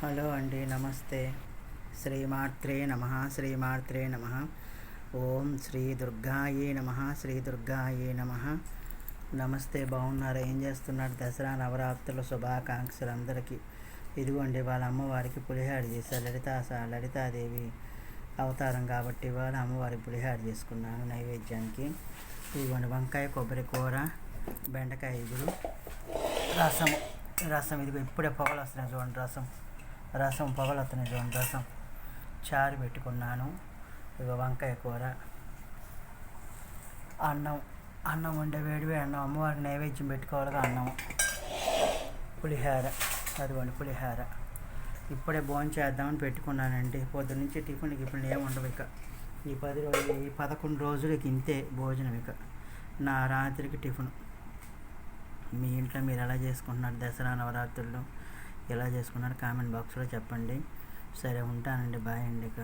Hello అండి, నమస్తే. శ్రీమాత్రే నమ. శ్రీమాత్రే నమ. ఓం శ్రీ దుర్గాయే నమ. శ్రీ దుర్గాయే నమ. నమస్తే. బాగున్నారు? ఏం చేస్తున్నారు? దసరా నవరాత్రుల శుభాకాంక్షలు అందరికీ. ఇదిగోండి, వాళ్ళ అమ్మవారికి పులిహార చేశారు. లలితాదేవి అవతారం కాబట్టి వాళ్ళ అమ్మవారికి పులిహార చేసుకున్నాను నైవేద్యానికి. ఇదిగోండి, వంకాయ కొబ్బరి కూర, బెండకాయ ఇగురు, రసం ఇదిగో ఇప్పుడే పొగలు వస్తున్నాయి చూడండి. రసం పొగలు వస్తున్నాయి చూడండి. రసం చారు పెట్టుకున్నాను. ఇక వంకాయ కూర, అన్నం వండే వేడివే అన్నం. అమ్మవారికి నైవేద్యం పెట్టుకోవాలిగా అన్నం. పులిహార, అదిగోండి పులిహార. ఇప్పుడే భోజనం చేద్దామని పెట్టుకున్నానండి. పొద్దున్న నుంచి టిఫిన్కి ఇప్పుడు ఏమి ఉండవు ఇక. ఈ 11 రోజులకి ఇంతే భోజనం. ఇక నా రాత్రికి టిఫిన్. మీ ఇంట్లో మీరు ఎలా చేసుకుంటున్నారు? దసరా నవరాత్రుల్లో ఎలా చేసుకున్నారు? కామెంట్ బాక్స్లో చెప్పండి. సరే, ఉంటానండి. బాయ్ అండి. ఇక